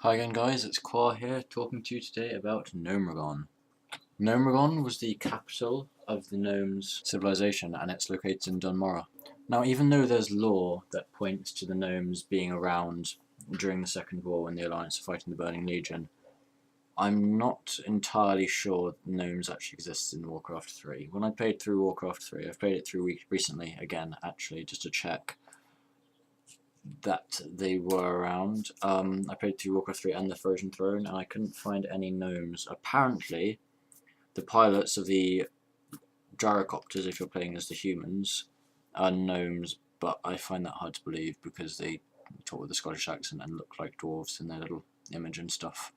Hi again guys, it's Quar here, talking to you today about Gnomeregan. Gnomeregan was the capital of the Gnomes civilization, and it's located in Dunmorrow. Now, even though there's lore that points to the Gnomes being around during the Second War when the Alliance are fighting the Burning Legion, I'm not entirely sure that Gnomes actually exist in Warcraft 3. When I played through Warcraft 3, I've played it through recently, again, actually, just to check that they were around. I played through Warcraft 3 and the Frozen Throne, and I couldn't find any gnomes. Apparently, the pilots of the gyrocopters, if you're playing as the humans, are gnomes, but I find that hard to believe because they talk with a Scottish accent and look like dwarves in their little image and stuff.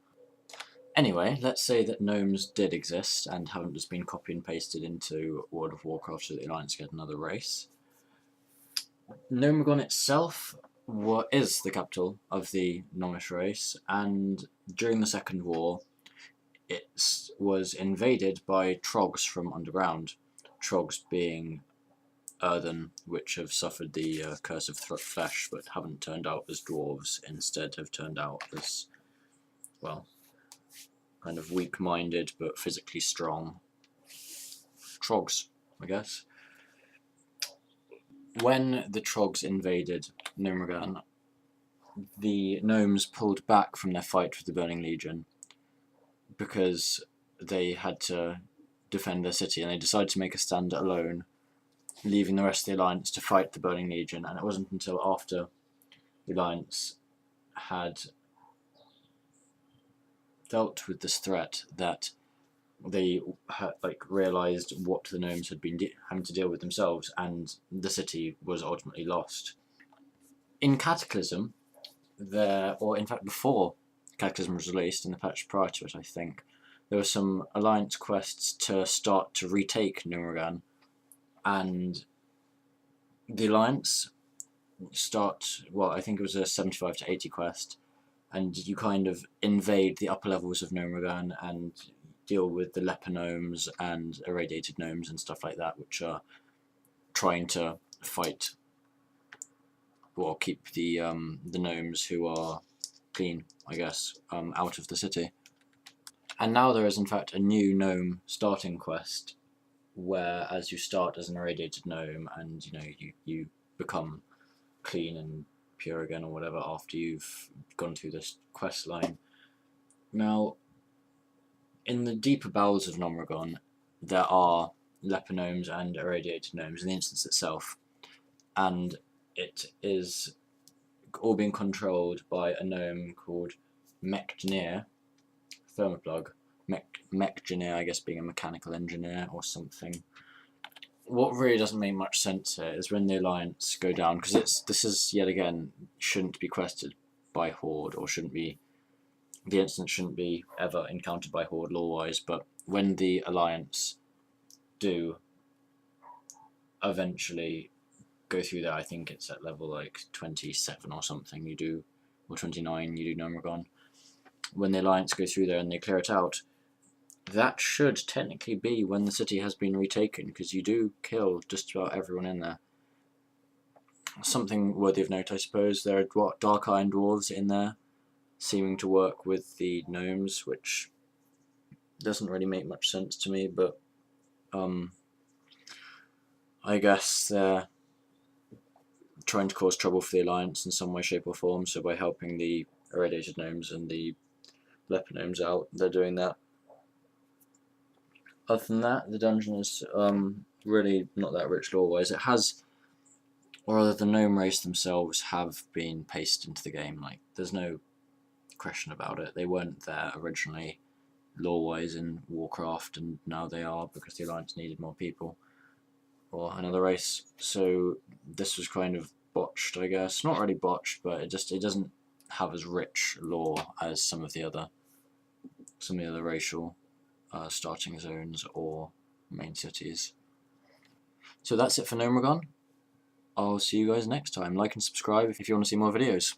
Anyway, let's say that gnomes did exist and haven't just been copy and pasted into World of Warcraft so that the Alliance get another race. Gnomeregan itself is the capital of the Gnomish race, and during the Second War it was invaded by trogs from underground. Trogs being earthen, which have suffered the curse of flesh but haven't turned out as dwarves, instead have turned out as, well, kind of weak-minded but physically strong trogs, I guess. When the trogs invaded Gnomeregan, the gnomes pulled back from their fight with the Burning Legion because they had to defend their city, and they decided to make a stand alone, leaving the rest of the Alliance to fight the Burning Legion. And it wasn't until after the Alliance had dealt with this threat that they realised what the gnomes had been having to deal with themselves, and the city was ultimately lost. In Cataclysm, or in fact before Cataclysm was released, in the patch prior to it I think, there were some Alliance quests to start to retake Gnomeregan, and the Alliance I think it was a 75 to 80 quest, and you kind of invade the upper levels of Gnomeregan and deal with the leper gnomes and irradiated gnomes and stuff like that, which are trying to fight, or keep the gnomes who are clean, I guess, out of the city. And now there is in fact a new gnome starting quest, where as you start as an irradiated gnome, and you become clean and pure again or whatever after you've gone through this quest line. Now, in the deeper bowels of Gnomeregan, there are leper gnomes and irradiated gnomes in the instance itself, and it is all being controlled by a gnome called Mechgeneer, Thermoplug. Mechgeneer, I guess, being a mechanical engineer or something. What really doesn't make much sense here is when the Alliance go down, because this is yet again shouldn't be quested by Horde, or the instance shouldn't be ever encountered by Horde lore-wise, but when the Alliance do eventually go through there, I think it's at level like 27 or something, or 29, you do Gnomeregan. When the Alliance go through there and they clear it out, that should technically be when the city has been retaken, because you do kill just about everyone in there. Something worthy of note, I suppose, there are dark iron dwarves in there, seeming to work with the gnomes, which doesn't really make much sense to me, but I guess they're trying to cause trouble for the Alliance in some way, shape or form, so by helping the irradiated gnomes and the leper gnomes out, they're doing that. Other than that, the dungeon is really not that rich lore-wise. It has, or rather the gnome race themselves have been pasted into the game, like, there's no question about it. They weren't there originally lore-wise in Warcraft, and now they are because the Alliance needed more people, or another race, so this was kind of botched, I guess. Not really botched, but it doesn't have as rich lore as some of the other racial starting zones or main cities. So that's it for Gnomeregan. I'll see you guys next time. Like and subscribe if you want to see more videos.